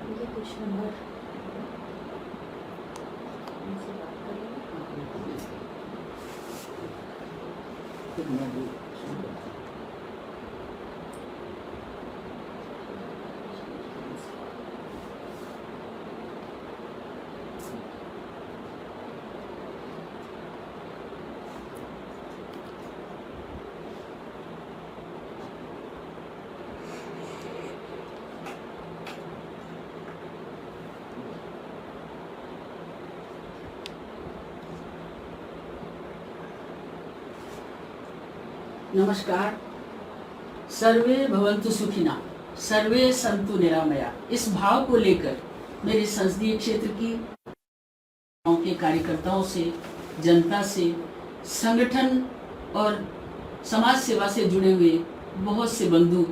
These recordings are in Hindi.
ये कुछ नंबर उनसे बात करें। नमस्कार। सर्वे भवन्तु सुखिना, सर्वे संतु निरामया। इस भाव को लेकर मेरे संसदीय क्षेत्र की गांव के कार्यकर्ताओं से, जनता से, संगठन और समाज सेवा से जुड़े हुए बहुत से बंधु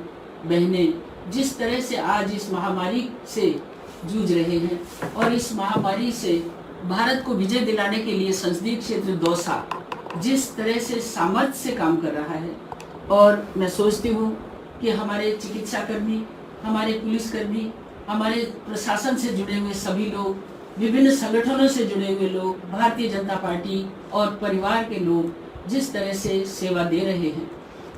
बहनें जिस तरह से आज इस महामारी से जूझ रहे हैं और इस महामारी से भारत को विजय दिलाने के लिए संसदीय क्षेत्र दौसा जिस तरह से सामर्थ्य से काम कर रहा है, और मैं सोचती हूँ कि हमारे चिकित्सा कर्मी, हमारे पुलिसकर्मी, हमारे प्रशासन से जुड़े हुए सभी लोग, विभिन्न संगठनों से जुड़े हुए लोग, भारतीय जनता पार्टी और परिवार के लोग जिस तरह से सेवा दे रहे हैं,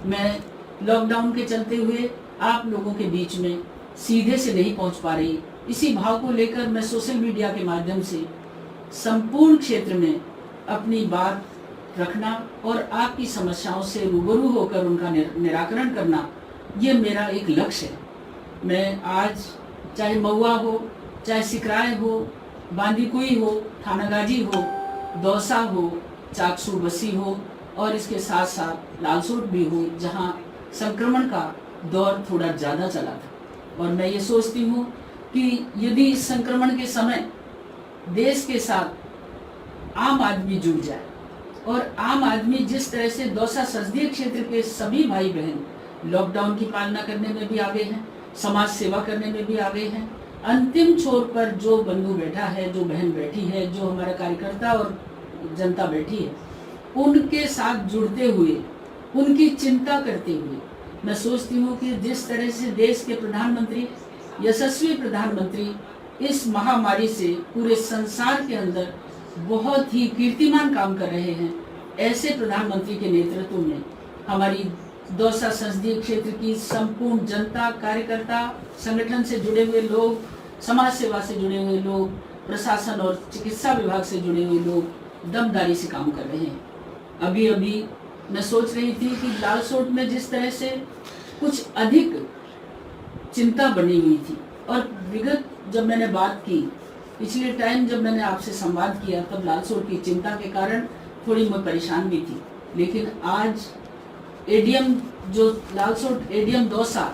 मैं लॉकडाउन के चलते हुए आप लोगों के बीच में सीधे से नहीं पहुंच पा रही। इसी भाव को लेकर मैं सोशल मीडिया के माध्यम से संपूर्ण क्षेत्र में अपनी बात रखना और आपकी समस्याओं से रूबरू होकर उनका निराकरण करना, ये मेरा एक लक्ष्य है। मैं आज चाहे महुआ हो, चाहे सिकराय हो, बांदीकुई हो, थानागाजी हो, दौसा हो, चाकसू बस्सी हो और इसके साथ साथ लालसोट भी हो, जहां संक्रमण का दौर थोड़ा ज़्यादा चला था। और मैं ये सोचती हूँ कि यदि इस संक्रमण के समय देश के साथ आम आदमी जुड़ जाए और आम आदमी जिस तरह से दौसा संसदीय क्षेत्र के सभी भाई बहन लॉकडाउन की पालना करने में भी आगे हैं, समाज सेवा करने में भी आगे हैं, अंतिम छोर पर जो बंधु बैठा है, जो बहन बैठी है, जो हमारा कार्यकर्ता और जनता बैठी है, उनके साथ जुड़ते हुए, उनकी चिंता करते हुए मैं सोचती हूँ कि जिस तरह से देश के प्रधानमंत्री, यशस्वी प्रधानमंत्री इस महामारी से पूरे संसार के अंदर बहुत ही कीर्तिमान काम कर रहे हैं, ऐसे प्रधानमंत्री के नेतृत्व में हमारी दौसा संसदीय क्षेत्र की संपूर्ण जनता, कार्यकर्ता, संगठन से जुड़े हुए लोग, समाज सेवा से जुड़े हुए लोग, प्रशासन और चिकित्सा विभाग से जुड़े हुए लोग दमदारी से काम कर रहे हैं। अभी अभी मैं सोच रही थी कि लालसोट में जिस तरह से कुछ अधिक चिंता बनी हुई थी, और विगत जब मैंने बात की, पिछले टाइम जब मैंने आपसे संवाद किया, तब लालसोट की चिंता के कारण थोड़ी मैं परेशान भी थी। लेकिन आज एडीएम जो लालसोट एडीएम दौसा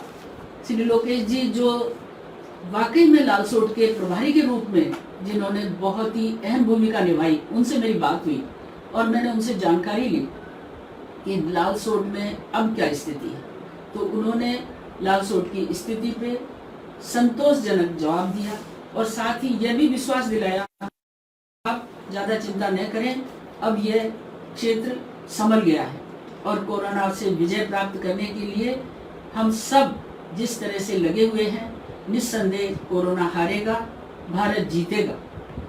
श्री लोकेश जी, जो वाकई में लालसोट के प्रभारी के रूप में जिन्होंने बहुत ही अहम भूमिका निभाई, उनसे मेरी बात हुई और मैंने उनसे जानकारी ली कि लालसोट में अब क्या स्थिति है। तो उन्होंने लालसोट की स्थिति पे संतोषजनक जवाब दिया और साथ ही यह भी विश्वास दिलाया आप ज़्यादा चिंता न करें, अब यह क्षेत्र संभल गया है और कोरोना से विजय प्राप्त करने के लिए हम सब जिस तरह से लगे हुए हैं, निस्संदेह कोरोना हारेगा, भारत जीतेगा।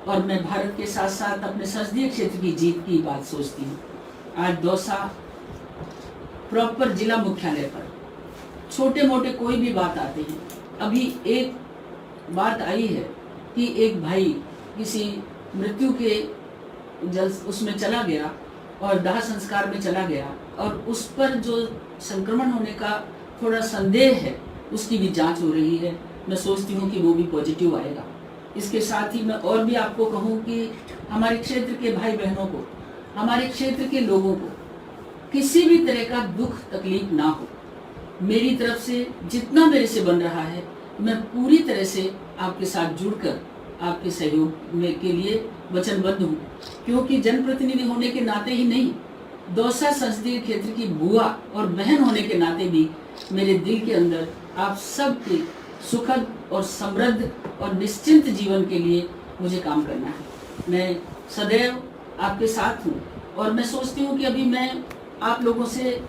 और मैं भारत के साथ साथ अपने संसदीय क्षेत्र की जीत की बात सोचती हूँ। आज दौसा प्रॉपर जिला मुख्यालय पर छोटे मोटे कोई भी बात आते हैं। अभी एक बात आई है कि एक भाई किसी मृत्यु के उसमें चला गया और दाह संस्कार में चला गया, और उस पर जो संक्रमण होने का थोड़ा संदेह है, उसकी भी जांच हो रही है। मैं सोचती हूँ कि वो भी पॉजिटिव आएगा। इसके साथ ही मैं और भी आपको कहूँ कि हमारे क्षेत्र के भाई बहनों को, हमारे क्षेत्र के लोगों को किसी भी तरह का दुख तकलीफ ना हो, मेरी तरफ से जितना मेरे से बन रहा है, मैं पूरी तरह से आपके साथ जुड़कर आपके सहयोग में के लिए वचनबद्ध हूँ। क्योंकि जनप्रतिनिधि होने के नाते ही नहीं, दौसा संसदीय क्षेत्र की बुआ और बहन होने के नाते भी मेरे दिल के अंदर आप सबके सुखद और समृद्ध और निश्चिंत जीवन के लिए मुझे काम करना है। मैं सदैव आपके साथ हूँ और मैं सोचती हूँ कि अभी मैं आप लोगों से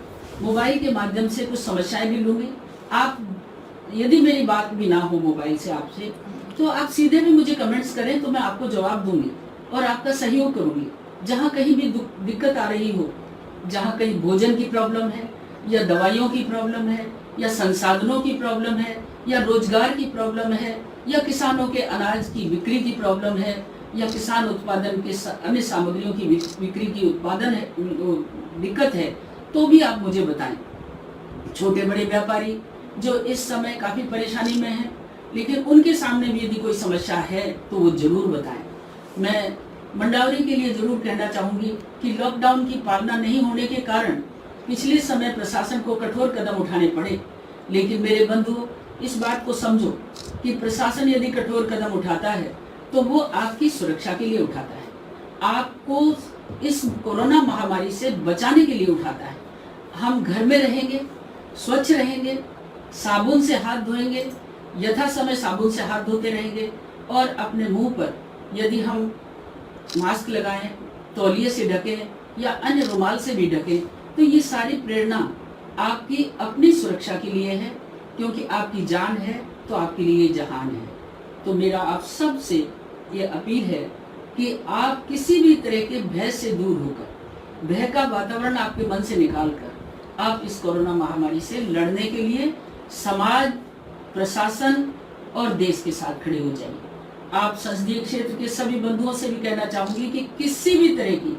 मोबाइल के माध्यम से कुछ समस्याएं भी लूँगी। आप यदि मेरी बात भी ना हो मोबाइल से आपसे, तो आप सीधे भी मुझे कमेंट्स करें तो मैं आपको जवाब दूंगी और आपका सहयोग करूंगी। जहाँ कहीं भी दिक्कत आ रही हो, जहाँ कहीं भोजन की प्रॉब्लम है या दवाइयों की प्रॉब्लम है या संसाधनों की प्रॉब्लम है या रोजगार की प्रॉब्लम है या किसानों के अनाज की बिक्री की प्रॉब्लम है या किसान उत्पादन के अन्य सामग्रियों की बिक्री की उत्पादन है, दिक्कत है, तो भी आप मुझे बताएं। छोटे बड़े व्यापारी जो इस समय काफी परेशानी में हैं, लेकिन उनके सामने भी यदि कोई समस्या है तो वो जरूर बताएं। मैं मंडावरी के लिए जरूर कहना चाहूंगी कि लॉकडाउन की पालना नहीं होने के कारण पिछले समय प्रशासन को कठोर कदम उठाने पड़े, लेकिन मेरे बंधुओं, इस बात को समझो कि प्रशासन यदि कठोर कदम उठाता है तो वो आपकी सुरक्षा के लिए उठाता है, आपको इस कोरोना महामारी से बचाने के लिए उठाता है। हम घर में रहेंगे, स्वच्छ रहेंगे, साबुन से हाथ धोएंगे, यथा समय साबुन से हाथ धोते रहेंगे और अपने मुंह पर यदि हम मास्क लगाएं, तौलिए से ढकें या अन्य रुमाल से भी ढकें, तो ये सारी प्रेरणा आपकी अपनी सुरक्षा के लिए है, क्योंकि आपकी जान है तो आपके लिए जहान है। तो मेरा आप सब से ये अपील है कि आप किसी भी तरह के भय से दूर होकर, भय का वातावरण आपके मन से निकालकर आप इस कोरोना महामारी से लड़ने के लिए समाज, प्रशासन और देश के साथ खड़े हो जाइए। आप संसदीय क्षेत्र के सभी बंधुओं से भी कहना चाहूंगी कि किसी भी तरह की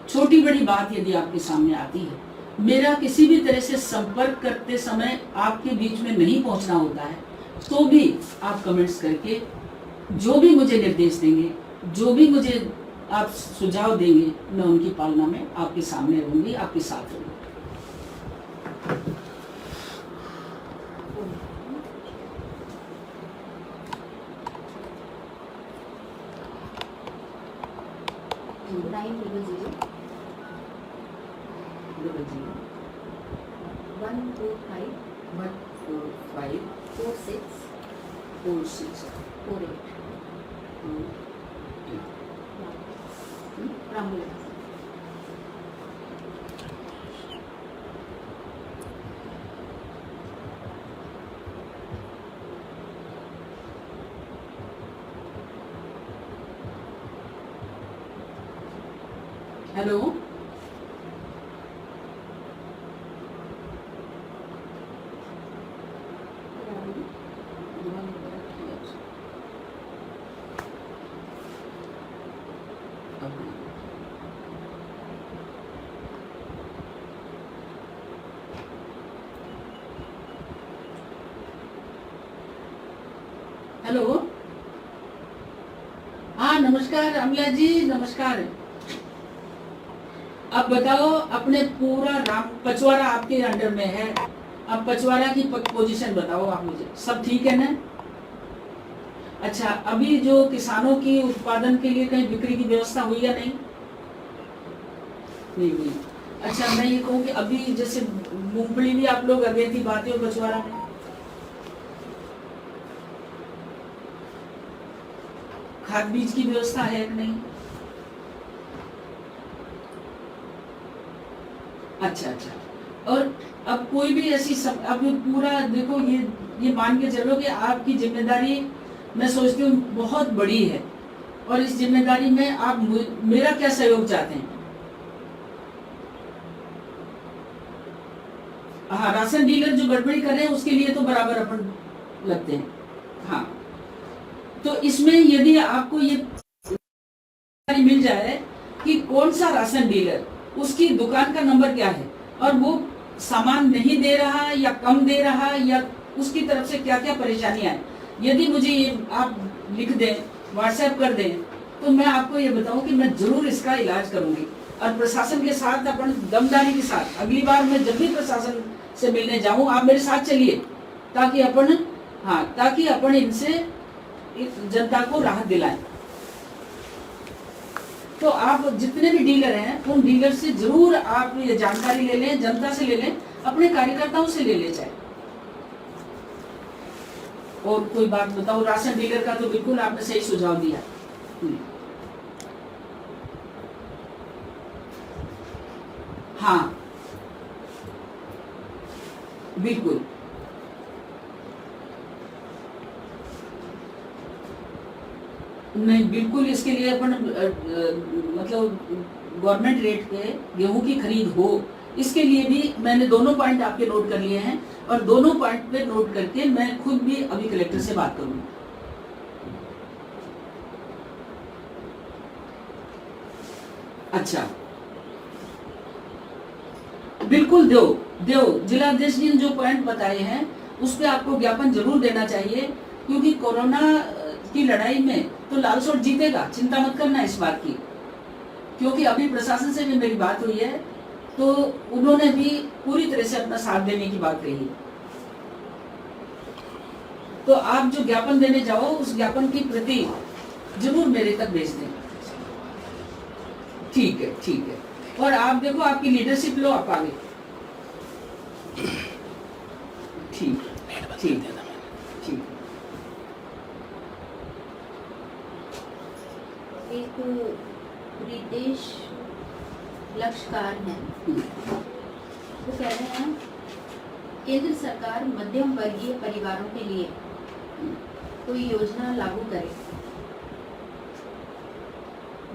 छोटी बड़ी बात यदि आपके सामने आती है, मेरा किसी भी तरह से संपर्क करते समय आपके बीच में नहीं पहुंचना होता है, तो भी आप कमेंट्स करके जो भी मुझे निर्देश देंगे, जो भी मुझे आप सुझाव देंगे, मैं उनकी पालना में आपके सामने रहूंगी, आपके साथ रहूंगी। हेलो, हेलो, हाँ नमस्कार अमला जी, नमस्कार। अब बताओ, अपने पूरा पचवारा आपके अंडर में है, अब पचवारा की पोजीशन बताओ आप मुझे, सब ठीक है ना? अच्छा, अभी जो किसानों की उत्पादन के लिए कहीं बिक्री की व्यवस्था हुई या नहीं? नहीं हुई। अच्छा, मैं ये कहूँ कि अभी जैसे मूंगफली भी आप लोग अगेती बातें हो पचवारा में, खाद बीज की व्यवस्था है कि नहीं? अच्छा अच्छा। और अब कोई भी ऐसी अब पूरा देखो, ये मान के चलो कि आपकी जिम्मेदारी मैं सोचती हूँ बहुत बड़ी है, और इस जिम्मेदारी में आप मेरा क्या सहयोग चाहते हैं? हाँ, राशन डीलर जो गड़बड़ी कर रहे हैं उसके लिए तो बराबर अपन लगते हैं। हाँ, तो इसमें यदि आपको ये मिल जाए कि कौन सा राशन डीलर, उसकी दुकान का नंबर क्या है और वो सामान नहीं दे रहा या कम दे रहा या उसकी तरफ से क्या क्या परेशानियां हैं, यदि मुझे ये आप लिख दें, व्हाट्सएप कर दें, तो मैं आपको ये बताऊं कि मैं जरूर इसका इलाज करूंगी। और प्रशासन के साथ अपन दमदारी के साथ, अगली बार मैं जब भी प्रशासन से मिलने जाऊं, आप मेरे साथ चलिए, ताकि अपन इनसे जनता को राहत दिलाएं। तो आप जितने भी डीलर हैं, उन डीलर से जरूर आप ये जानकारी ले लें, जनता से ले लें, अपने कार्यकर्ताओं से ले ले जाए। और कोई बात बताओ, राशन डीलर का तो बिल्कुल आपने सही सुझाव दिया। हाँ बिल्कुल। नहीं, बिल्कुल इसके लिए अपन मतलब गवर्नमेंट रेट पे गेहूं की खरीद हो, इसके लिए भी मैंने दोनों पॉइंट आपके नोट कर लिए हैं और दोनों पॉइंट पे नोट करके मैं खुद भी अभी कलेक्टर से बात करूंगी। अच्छा, बिल्कुल दो जिलाध्यक्ष जी ने जो पॉइंट बताए हैं उस पे आपको ज्ञापन जरूर देना चाहिए, क्योंकि कोरोना की लड़ाई में तो लालसोट जीतेगा, चिंता मत करना इस बात की। क्योंकि अभी प्रशासन से भी मेरी बात हुई है तो उन्होंने भी पूरी तरह से अपना साथ देने की बात कही है। तो आप जो ज्ञापन देने जाओ उस ज्ञापन की प्रति जरूर मेरे तक भेज दें। ठीक है। और आप देखो आपकी लीडरशिप लो आप आगे। ठीक। एक रितेश लक्षकार हैं, वो कह रहे हैं केंद्र सरकार मध्यम वर्गीय परिवारों के लिए कोई योजना लागू करे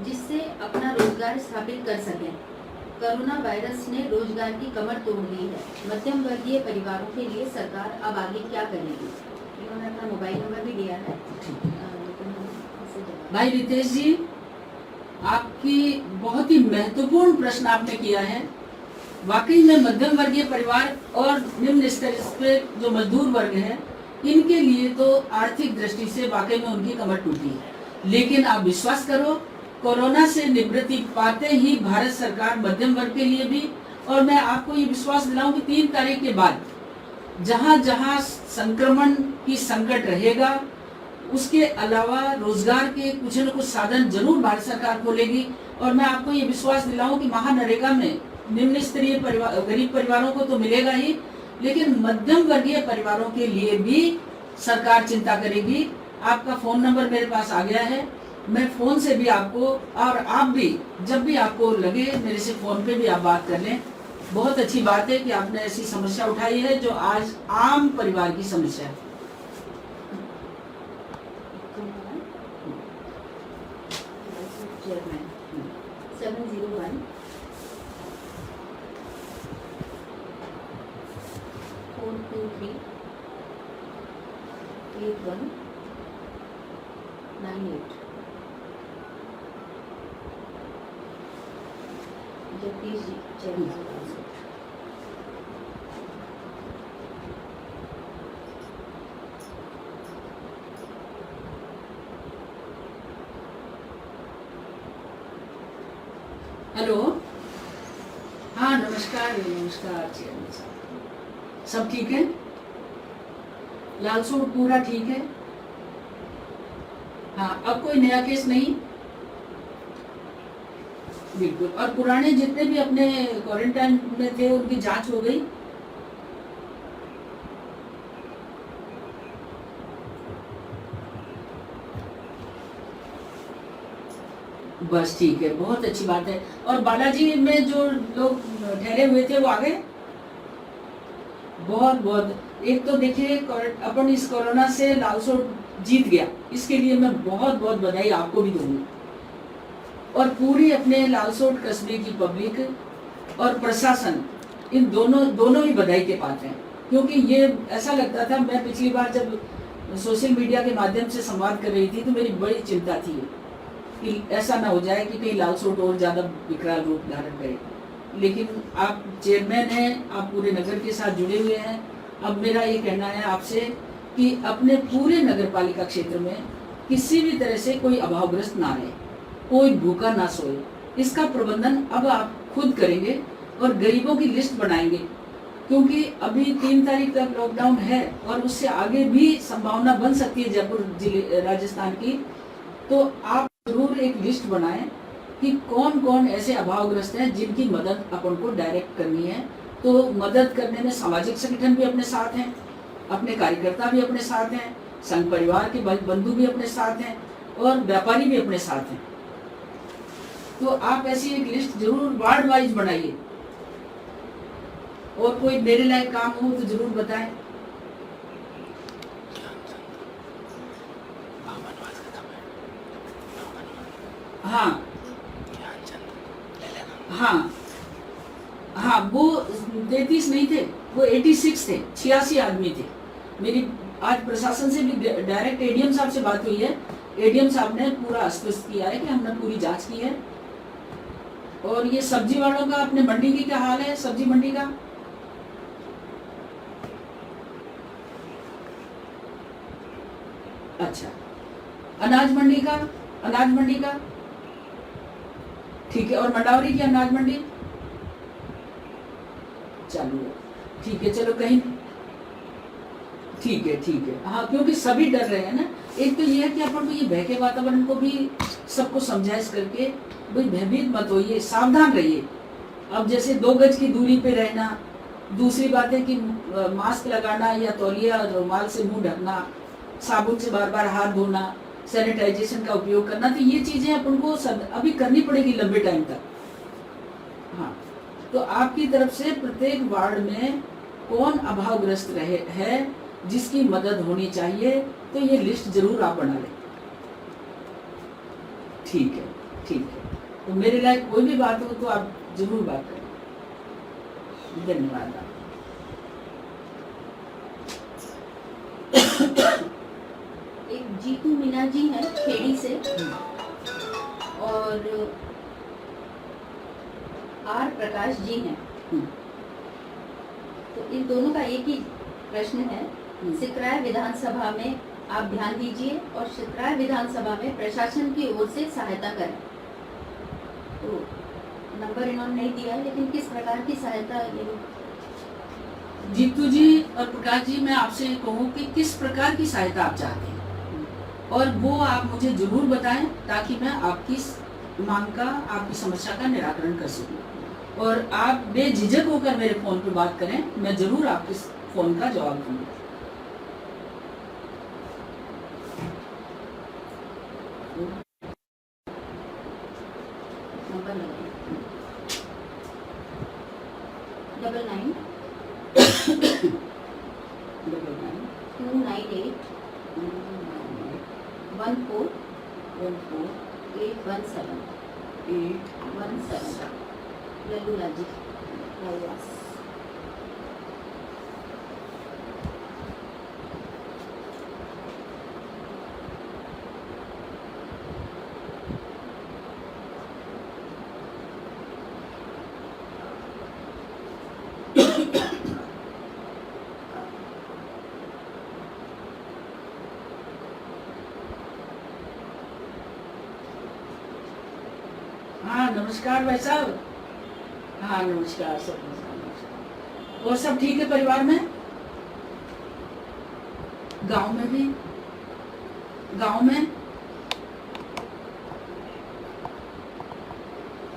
जिससे अपना रोजगार स्थापित कर सकें। कोरोना वायरस ने रोजगार की कमर तोड़ दी है। मध्यम वर्गीय परिवारों के लिए सरकार अब आगे क्या करेगी? इन्होंने अपना मोबाइल नंबर भी दिया है। भाई रितेश जी, आपकी बहुत ही महत्वपूर्ण प्रश्न आपने किया है। वाकई में मध्यम वर्गीय परिवार और निम्न स्तर पे जो मजदूर वर्ग है, इनके लिए तो आर्थिक दृष्टि से वाकई में उनकी कमर टूटी है। लेकिन आप विश्वास करो, कोरोना से निवृत्ति पाते ही भारत सरकार मध्यम वर्ग के लिए भी, और मैं आपको ये विश्वास दिलाऊं कि 3 तारीख के बाद जहां जहां संक्रमण की संकट रहेगा, उसके अलावा रोजगार के कुछ न कुछ साधन जरूर भारत सरकार खोलेगी। और मैं आपको ये विश्वास दिलाऊं कि महानरेगा में निम्न स्तरीय गरीब परिवारों को तो मिलेगा ही, लेकिन मध्यम वर्गीय परिवारों के लिए भी सरकार चिंता करेगी। आपका फोन नंबर मेरे पास आ गया है, मैं फोन से भी आपको, और आप भी जब भी आपको लगे मेरे से फोन पे भी आप बात कर लें। बहुत अच्छी बात है कि आपने ऐसी समस्या उठाई है जो आज आम परिवार की समस्या है। Chairman 701 423 8198 Jagdish ji chairman. Hello, हाँ नमस्कार चेयरमैन साहब, सब ठीक है? लालसोट पूरा ठीक है? हाँ, अब कोई नया केस नहीं? बिल्कुल। और पुराने जितने भी अपने क्वारंटाइन में थे उनकी जांच हो गई? बस ठीक है, बहुत अच्छी बात है। और बालाजी में जो लोग ठहरे हुए थे वो आ गए? बहुत एक तो देखिए, अपन इस कोरोना से लालसोट जीत गया, इसके लिए मैं बहुत बधाई आपको भी दूंगी, और पूरी अपने लालसोट कस्बे की पब्लिक और प्रशासन, इन दोनों ही बधाई के पात्र हैं। क्योंकि ये ऐसा लगता था, मैं पिछली बार जब सोशल मीडिया के माध्यम से संवाद कर रही थी तो मेरी बड़ी चिंता थी कि ऐसा ना हो जाए कि कहीं लालसोट और ज्यादा विकराल रूप धारण करे। लेकिन आप चेयरमैन हैं, आप पूरे नगर के साथ जुड़े हुए हैं। अब मेरा ये कहना है आपसे कि अपने पूरे नगर पालिका क्षेत्र में किसी भी तरह से कोई अभावग्रस्त ना रहे, कोई भूखा ना सोए। इसका प्रबंधन अब आप खुद करेंगे और गरीबों की लिस्ट बनाएंगे, क्योंकि अभी 3 तारीख तक लॉकडाउन है और उससे आगे भी संभावना बन सकती है जयपुर जिले राजस्थान की। तो आप जरूर एक लिस्ट बनाएं कि कौन कौन ऐसे अभावग्रस्त हैं जिनकी मदद अपन को डायरेक्ट करनी है। तो मदद करने में सामाजिक संगठन भी अपने साथ हैं, अपने कार्यकर्ता भी अपने साथ हैं, संघ परिवार के बंधु भी अपने साथ हैं और व्यापारी भी अपने साथ हैं। तो आप ऐसी एक लिस्ट जरूर वार्ड वाइज बनाइए, और कोई मेरे लायक काम हो तो जरूर बताएं। हाँ हाँ हाँ, वो 33 नहीं थे, वो 86 थे, 86 आदमी थे। मेरी आज प्रशासन से भी डायरेक्ट एडीएम साहब से बात हुई है। एडीएम साहब ने पूरा आश्वस्त किया है कि हमने पूरी जांच की है। और ये सब्जी वालों का, अपने मंडी की क्या हाल है, सब्जी मंडी का? अच्छा, अनाज मंडी का, अनाज मंडी का ठीक है। और मंडावरी की अनाज मंडी चालू है, ठीक है। चलो कहीं ठीक है। हाँ, क्योंकि सभी डर रहे हैं ना। एक तो ये है कि अपन को ये भय के वातावरण को भी सबको समझाइश करके भाई भयभीत मत होइए, सावधान रहिए। अब जैसे 2 गज की दूरी पे रहना, दूसरी बात है कि मास्क लगाना या तौलिया रुमाल से मुंह ढकना, साबुन से बार बार हाथ धोना, सैनिटाइजेशन का उपयोग करना, तो ये चीजें अपन को अभी करनी पड़ेगी लंबे टाइम तक। हाँ, तो आपकी तरफ से प्रत्येक वार्ड में कौन अभावग्रस्त रहे है, जिसकी मदद होनी चाहिए, तो ये लिस्ट जरूर आप बना लें। ठीक है। तो मेरे लायक कोई भी बात हो तो आप जरूर बात करें। धन्यवाद। एक जीतू मीना जी हैं खेड़ी से, और आर प्रकाश जी हैं। तो इन दोनों का एक ही प्रश्न है। सिकराय विधानसभा में आप ध्यान दीजिए और सिकराय विधानसभा में प्रशासन की ओर से सहायता करें। तो नंबर इन्होंने नहीं दिया है, लेकिन किस प्रकार की सहायता ये? जीतू जी और प्रकाश जी, मैं आपसे कहूँ कि किस प्रकार की सहायता आप चाहते हैं, और वो आप मुझे जरूर बताएं, ताकि मैं आपकी मांग का, आपकी समस्या का निराकरण कर सकूं। और आप बेझिझक होकर मेरे फोन पे बात करें, मैं जरूर आपके फोन का जवाब दूंगा। नंबर लगाइए 99 298 14 817 लल्लू राजी रायवास। हाँ, नमस्कार भाई साहब। हाँ, नमस्कार, सब नमस्कार। और सब ठीक है परिवार में? गांव में भी? गांव में?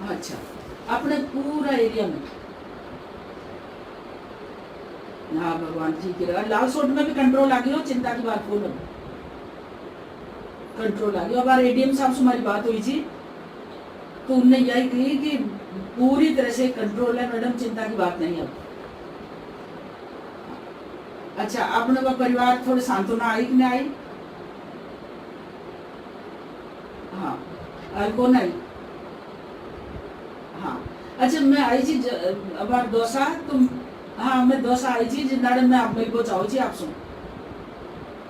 अच्छा, अपने पूरा एरिया में? हाँ, भगवान ठीक है। लाल सोट में भी कंट्रोल आ गया, चिंता की बात बोलो, कंट्रोल आ गया। अब एडीएम साहब से हमारी बात हुई थी, तो उनने यही कही कि पूरी तरह से कंट्रोल है मैडम, चिंता की बात नहीं। अब अच्छा, अपने का परिवार थोड़े सांत्वना आई कि नहीं आई? हाँ, आई कौन आई? हाँ, अच्छा, मैं आई थी अब दोसा, तुम? हाँ, मैं दोसा आई थी जिन्नाड़े में आप मेरे को चाहो छी आप सुन,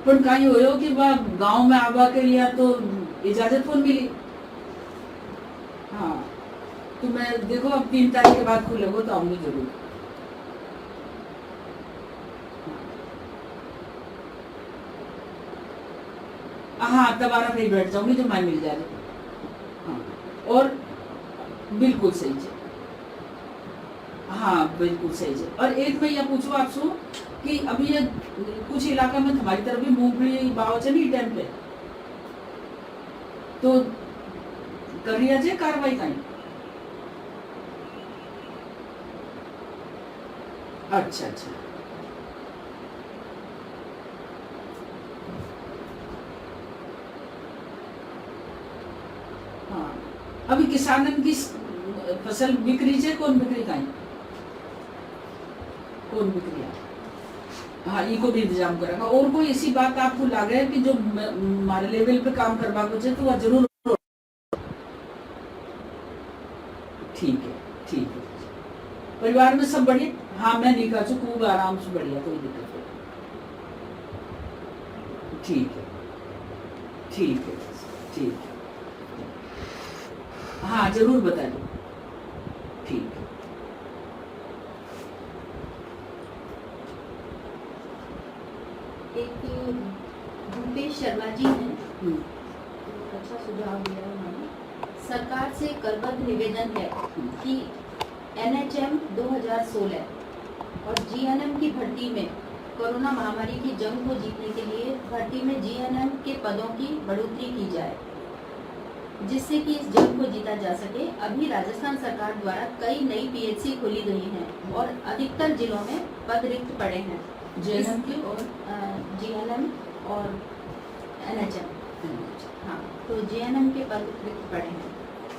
पर कहीं हो कि वह गांव में आवा के लिए तो इजाजत कौन मिली। हाँ, तो मैं देखो अब 3 तारीख के बाद खुलेगा तो आऊंगी जरूर। हाँ, दोबारा फिर बैठ जाऊंगी जो मैं मिल जाएगा। हाँ, और बिल्कुल सही है। हाँ, बिल्कुल सही है। और एक मैं यह पूछूं आपसे कि अभी ये कुछ इलाका में हमारी तरफ भी मूंगफली बाव चली टाइम पे, तो कर रही है कार्रवाई कहीं? अच्छा। हाँ, अभी किसानन की फसल बिक रही है, कौन बिक्री कहीं? कौन बिक्री है? हाँ, इको भी इंतजाम करेगा। और कोई ऐसी बात आपको लग रहा है कि जो हमारे लेवल पे काम करवा को चाहिए, तो वह जरूर ठीक है, ठीक है। परिवार में सब बढ़िया? हाँ, मैं निका छू, खूब आराम से बढ़िया, कोई दिक्कत नहीं। ठीक है, ठीक है, ठीक है। हाँ, जरूर बता दो। ठीक है। एक भूपेश शर्मा जी हैं, अच्छा सुझाव दिया है उन्होंने। सरकार से करबद्ध निवेदन है कि NHM 2016 और GNM की भर्ती में कोरोना महामारी की जंग को जीतने के लिए भर्ती में GNM के पदों की बढ़ोतरी की जाए, जिससे कि इस जंग को जीता जा सके। अभी राजस्थान सरकार द्वारा कई नई PHC खोली गई हैं और अधिकतर जिलों में पद रिक्त पड़े हैं, GNM के और GNM और NHM। हाँ, तो GNM के पद रिक्त पड़े हैं,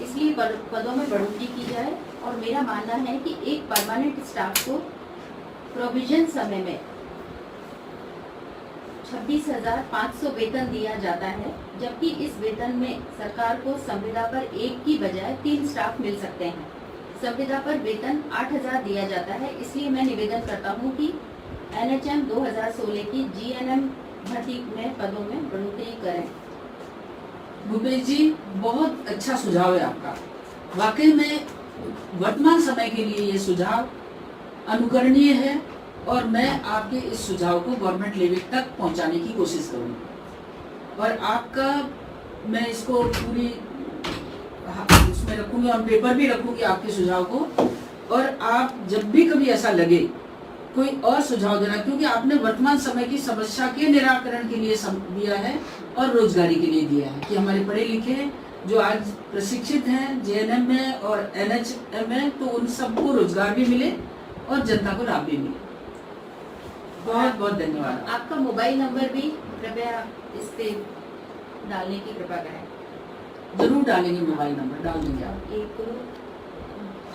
इसलिए पदों में बढ़ोतरी की जाए। और मेरा मानना है कि एक परमानेंट स्टाफ को प्रोविजन समय में 26,500 वेतन दिया जाता है, जबकि इस वेतन में सरकार को संविदा पर एक की बजाय 3 स्टाफ मिल सकते हैं। संविदा पर वेतन 8,000 दिया जाता है, इसलिए मैं निवेदन करता हूं कि NHM 2016 की GNM भर्ती में पदों में बढ़ोतरी करें। भूपेश जी, बहुत अच्छा सुझाव है आपका। वाकई में वर्तमान समय के लिए ये सुझाव अनुकरणीय है और मैं आपके इस सुझाव को गवर्नमेंट लेवल तक पहुंचाने की कोशिश करूंगी। और आपका मैं इसको पूरी उसमें रखूंगी, ऑन पेपर भी रखूंगी आपके सुझाव को। और आप जब भी कभी ऐसा लगे कोई और सुझाव देना, क्योंकि आपने वर्तमान समय की समस्या के निराकरण के लिए दिया है और रोजगारी के लिए दिया है कि हमारे पढ़े लिखे जो आज प्रशिक्षित हैं JNM में और NHM में, तो उन सबको रोजगार भी मिले और जनता को लाभ भी मिले। बहुत बहुत धन्यवाद। आपका मोबाइल नंबर भी कृपया इस पे डालने की कृपा करें। जरूर डालेंगे, मोबाइल नंबर डाल देंगे आप। एक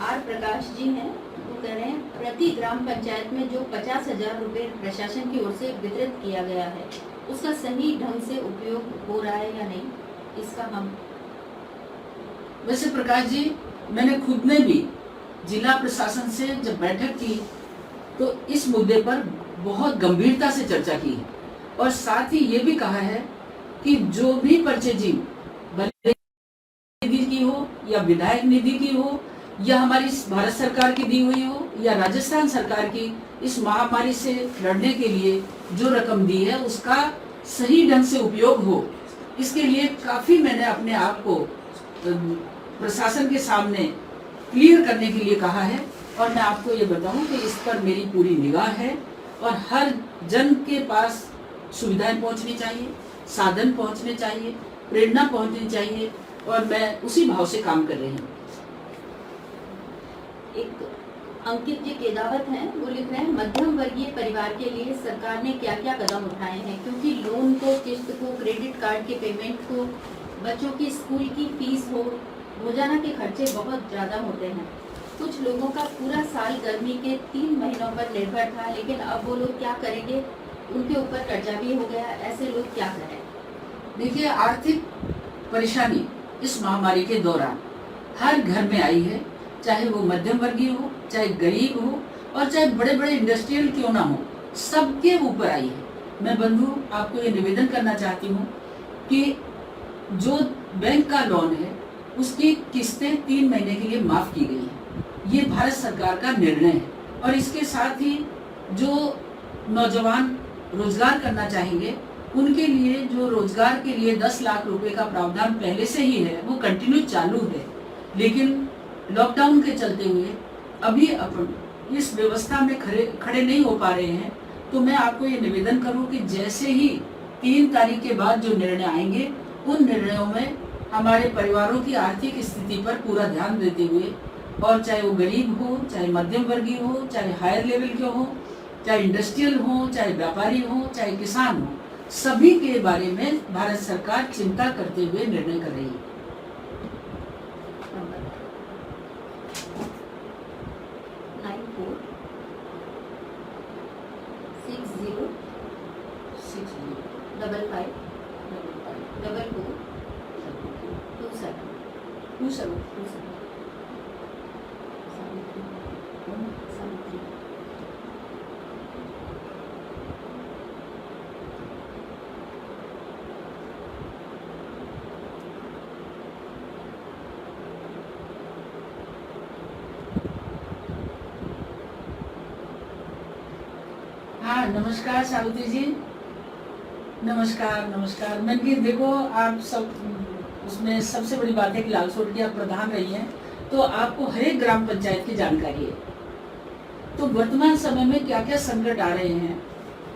R प्रकाश जी हैं, वो कह रहे हैं प्रति ग्राम पंचायत में जो 50,000 रुपए प्रशासन की ओर से वितरित किया गया है, उसका सही ढंग से उपयोग हो रहा है या नहीं, इसका हम। वैसे प्रकाश जी, मैंने खुद ने भी जिला प्रशासन से जब बैठक की तो इस मुद्दे पर बहुत गंभीरता से चर्चा की है और साथ ही ये भी कहा है कि जो भी परचेजिंग निधि की हो या विधायक निधि की हो या हमारी भारत सरकार की दी हुई हो या राजस्थान सरकार की इस महामारी से लड़ने के लिए जो रकम दी है, उसका सही ढंग से उपयोग हो, इसके लिए काफी मैंने अपने आप को प्रशासन के सामने क्लियर करने के लिए कहा है। और मैं आपको ये बताऊं कि इस पर मेरी पूरी निगाह है और हर जन के पास सुविधाएं पहुंचनी चाहिए, साधन पहुंचने चाहिए, प्रेरणा पहुंचनी चाहिए और मैं उसी भाव से काम कर रही हूँ। एक अंकित जी केदावत हैं, वो लिख रहे हैं मध्यम वर्गीय परिवार के लिए सरकार ने क्या क्या कदम उठाए हैं, क्योंकि लोन को, किस्त को, क्रेडिट कार्ड के पेमेंट को, बच्चों की स्कूल की फीस हो, रोजाना के खर्चे बहुत ज्यादा होते हैं। कुछ लोगों का पूरा साल गर्मी के 3 महीनों पर निर्भर था, लेकिन अब वो लोग क्या करेंगे, उनके ऊपर कर्जा भी हो गया, ऐसे लोग क्या करें। देखिए, आर्थिक परेशानी इस महामारी के दौरान हर घर में आई है, चाहे वो मध्यम वर्गीय हो, चाहे गरीब हो और चाहे बड़े बड़े इंडस्ट्रियल क्यों ना हो, सबके ऊपर आई है। मैं बंधु आपको ये निवेदन करना चाहती हूँ कि जो बैंक का लोन है उसकी किस्तें 3 महीने के लिए माफ की गई है। ये भारत सरकार का निर्णय है और इसके साथ ही जो नौजवान रोजगार करना चाहेंगे उनके लिए जो रोजगार के लिए 10 लाख रुपए का प्रावधान पहले से ही है, वो कंटिन्यू चालू है। लेकिन लॉकडाउन के चलते हुए अभी अपन इस व्यवस्था में खड़े नहीं हो पा रहे हैं, तो मैं आपको ये निवेदन करूं कि जैसे ही 3 तारीख के बाद जो निर्णय आएंगे, उन निर्णयों में हमारे परिवारों की आर्थिक स्थिति पर पूरा ध्यान देते हुए, और चाहे वो गरीब हो, चाहे मध्यम वर्गीय हो, चाहे हायर लेवल के हो, चाहे इंडस्ट्रियल हो, चाहे व्यापारी हो, चाहे किसान हो, सभी के बारे में भारत सरकार चिंता करते हुए निर्णय कर रही है। 9460554427। नमस्कार सावित्री जी। नमस्कार नमस्कार। मैं कि देखो आप सब, उसमें सबसे बड़ी बात है कि लालसोट की आप प्रधान रही हैं, तो आपको हर एक ग्राम पंचायत की जानकारी है। तो वर्तमान समय में क्या क्या संकट आ रहे हैं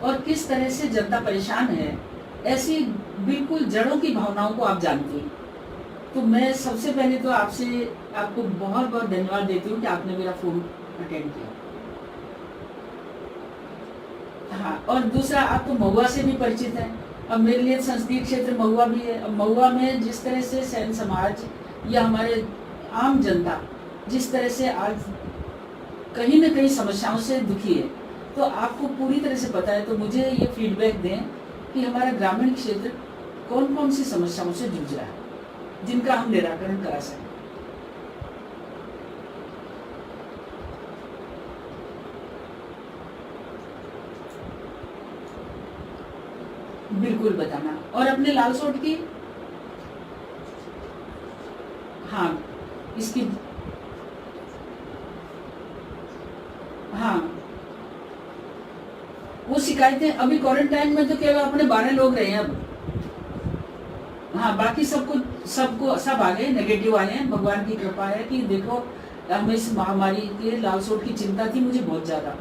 और किस तरह से जनता परेशान है, ऐसी बिल्कुल जड़ों की भावनाओं को आप जानती हैं। तो मैं सबसे पहले तो आपको बहुत बहुत धन्यवाद देती हूँ कि आपने मेरा फोन अटेंड किया। हाँ, और दूसरा, आप तो महुआ से भी परिचित हैं। अब मेरे लिए संसदीय क्षेत्र महुआ भी है। अब महुआ में जिस तरह से सैन समाज या हमारे आम जनता जिस तरह से आज कहीं न कहीं समस्याओं से दुखी है, तो आपको पूरी तरह से पता है। तो मुझे ये फीडबैक दें कि हमारा ग्रामीण क्षेत्र कौन कौन सी समस्याओं से जूझ रहा है, जिनका हम निराकरण करा सकें। बिल्कुल बताना। और अपने लालसोट की, हाँ, इसकी, हाँ, वो शिकायतें अभी क्वारंटाइन में तो केवल अपने 12 लोग रहे हैं अब। हाँ, बाकी सब आ गए, नेगेटिव आए हैं। भगवान की कृपा है कि देखो, हमें इस महामारी के लालसोट की चिंता थी मुझे बहुत ज्यादा।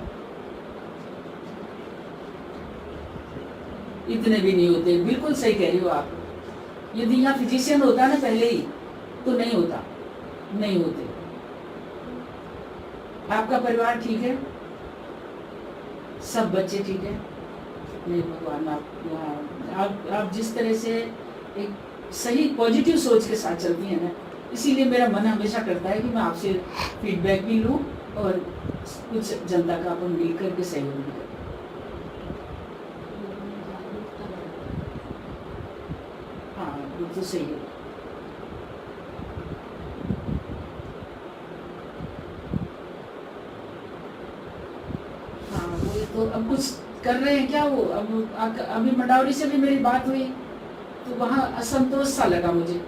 इतने भी नहीं होते, बिल्कुल सही कह रही हो आप। यदि यहाँ फिजिशियन होता ना पहले ही, तो नहीं होता, नहीं होते। आपका परिवार ठीक है? सब बच्चे ठीक है? नहीं भगवान, आप जिस तरह से एक सही पॉजिटिव सोच के साथ चलती हैं ना, इसीलिए मेरा मन हमेशा करता है कि मैं आपसे फीडबैक भी लूं और कुछ जनता का अपन मिल करके सहयोग भी करें। हाँ, वो तो सही है। हाँ, वो तो अब कुछ कर रहे हैं क्या वो। अब अभी मंडावरी से भी मेरी बात हुई, तो वहाँ असंतोष सा लगा मुझे।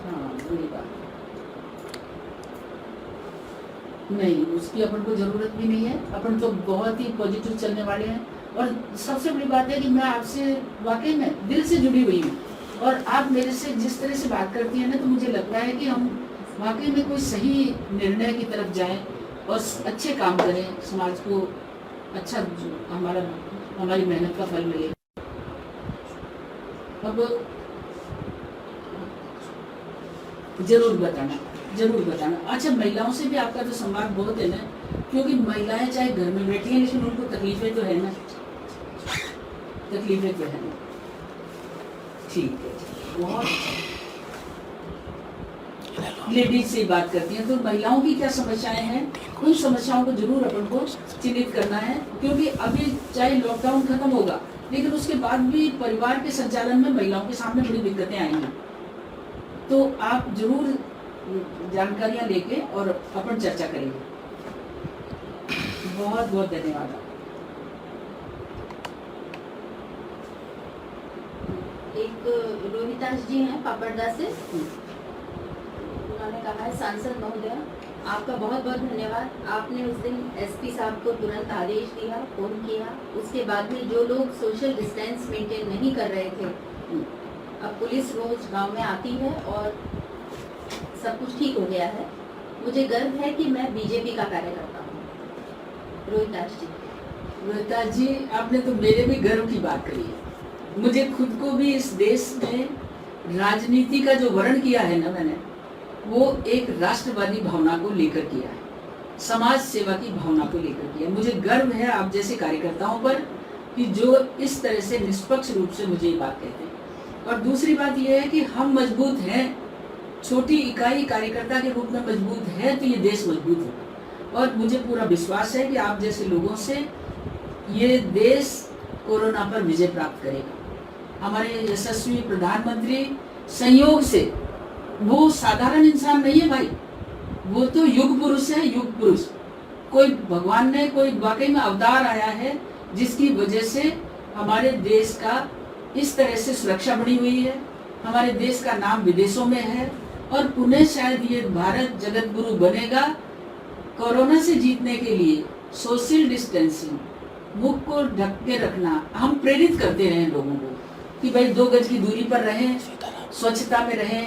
हाँ, वही बात। नहीं, उसकी अपन को जरूरत भी नहीं है। अपन तो बहुत ही पॉजिटिव चलने वाले हैं। और सबसे बड़ी बात है कि मैं आपसे वाकई में दिल से जुड़ी हुई हूँ, और आप मेरे से जिस तरह से बात करती हैं ना, तो मुझे लगता है कि हम वाकई में कोई सही निर्णय की तरफ जाएं और अच्छे काम करें, समाज को अच्छा हमारी मेहनत का फल मिले। अब जरूर बताना। अच्छा, महिलाओं से भी आपका तो संवाद बहुत है ना, क्योंकि महिलाएं चाहे घर में बैठी हैं, लेकिन उनको तकलीफें तो है ना। ठीक है, बहुत लेडीज से बात करती हैं, तो महिलाओं की क्या समस्याएं हैं, उन समस्याओं को जरूर अपन को चिन्हित करना है। क्योंकि अभी चाहे लॉकडाउन खत्म होगा, लेकिन उसके बाद भी परिवार के संचालन में महिलाओं के सामने बड़ी दिक्कतें आएंगी। तो आप जरूर जानकारियां लेके और अपन चर्चा करेंगे। बहुत बहुत धन्यवाद। एक रोहिताश जी हैं पापड़दा से, उन्होंने कहा है, सांसद महोदय आपका बहुत बहुत धन्यवाद। आपने उस दिन एसपी साहब को तुरंत आदेश दिया, फोन किया। उसके बाद में जो लोग सोशल डिस्टेंस मेंटेन नहीं कर रहे थे, अब पुलिस रोज गांव में आती है और सब कुछ ठीक हो गया है। मुझे गर्व है कि मैं बीजेपी का कार्यकर्ता हूँ। रोहिताश जी, आपने तो मेरे भी गर्व की बात करी है। मुझे खुद को भी इस देश में राजनीति का जो वर्ण किया है ना मैंने, वो एक राष्ट्रवादी भावना को लेकर किया है, समाज सेवा की भावना को लेकर किया। मुझे गर्व है आप जैसे कार्यकर्ताओं पर कि जो इस तरह से निष्पक्ष रूप से मुझे ये बात कहते हैं। और दूसरी बात यह है कि हम मजबूत हैं, छोटी इकाई कार्यकर्ता के रूप में मजबूत है, तो ये देश मजबूत होगा। और मुझे पूरा विश्वास है कि आप जैसे लोगों से ये देश कोरोना पर विजय प्राप्त करेगा। हमारे यशस्वी प्रधानमंत्री संयोग से, वो साधारण इंसान नहीं है भाई, वो तो युग पुरुष है, युग पुरुष। कोई भगवान ने कोई वाकई में अवतार आया है, जिसकी वजह से हमारे देश का इस तरह से सुरक्षा बनी हुई है। हमारे देश का नाम विदेशों में है, और पुनः शायद ये भारत जगत गुरु बनेगा। कोरोना से जीतने के लिए सोशल डिस्टेंसिंग, मुख को ढक के रखना, हम प्रेरित करते रहे लोगों को कि भाई 2 गज की दूरी पर रहें, स्वच्छता में रहें।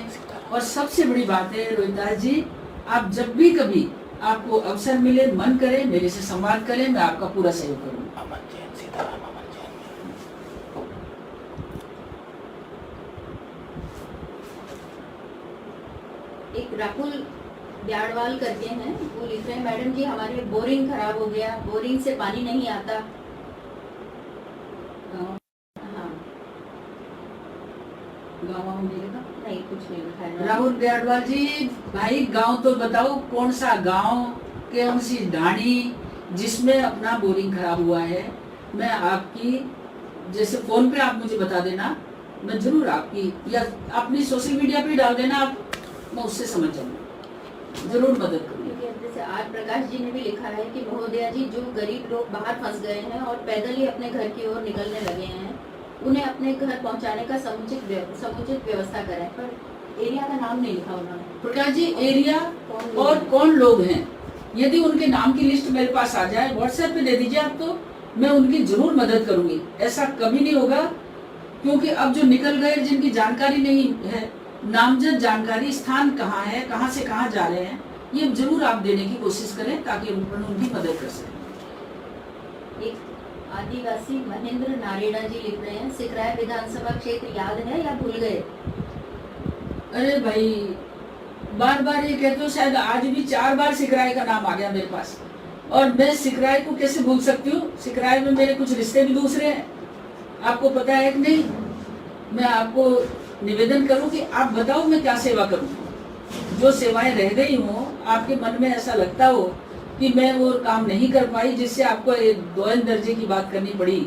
और सबसे बड़ी बात है रोहितदास जी, आप जब भी कभी आपको अवसर मिले, मन करे, मेरे से संवाद करें, मैं आपका पूरा सहयोग करूँगा। एक राहुल ब्याड़वाल करके हैं, वो लिख रहे हैं, मैडम जी हमारे बोरिंग खराब हो गया, बोरिंग से पानी नहीं आता। हाँ, गाँव मिलेगा? नहीं, कुछ नहीं लिखा है। राहुल ब्याड़वाल जी, भाई गांव तो बताओ, कौन सा गांव, कौन सी ढाणी जिसमें अपना बोरिंग खराब हुआ है। मैं आपकी, जैसे फोन पे आप मुझे बता देना, मैं जरूर आपकी, या अपनी सोशल मीडिया पे डाल देना आप, मैं उससे समझ जाऊंगा, जरूर मदद करूंगी। जैसे आर प्रकाश जी ने भी लिखा है कि महोदया जी, जो गरीब लोग बाहर फंस गए हैं और पैदल ही अपने घर की ओर निकलने लगे हैं, उन्हें अपने घर पहुंचाने का समुचित व्यवस्था करें। पर एरिया का नाम नहीं लिखा उन्होंने। प्रकाश जी, एरिया और कौन लोग हैं, यदि उनके नाम की लिस्ट मेरे पास आ जाए, व्हाट्सएप पे दे दीजिए आप, तो मैं उनकी जरूर मदद करूंगी। ऐसा कभी नहीं होगा, क्योंकि अब जो निकल गए, जिनकी जानकारी नहीं है, नामजद जानकारी, स्थान कहाँ है, कहाँ से कहाँ जा रहे हैं, ये जरूर आप देने की कोशिश करें ताकि उनकी मदद कर सकें। एक आदिवासी महेंद्र नारेड़ा जी लिख रहे हैं, सिकराय विधानसभा क्षेत्र याद है या भूल गए? अरे भाई, बार बार ये कहते हो, शायद आज भी 4 बार सिकराय का नाम आ गया मेरे पास, और मैं सिकराय को कैसे भूल सकती हूँ? सिकराय में मेरे कुछ रिश्ते भी दूसरे हैं, आपको पता है कि नहीं? मैं आपको निवेदन करूं कि आप बताओ मैं क्या सेवा करूं। जो सेवाएं रह गई हो, आपके मन में ऐसा लगता हो कि मैं वो काम नहीं कर पाई, जिससे आपको एक 2 दर्जे की बात करनी पड़ी,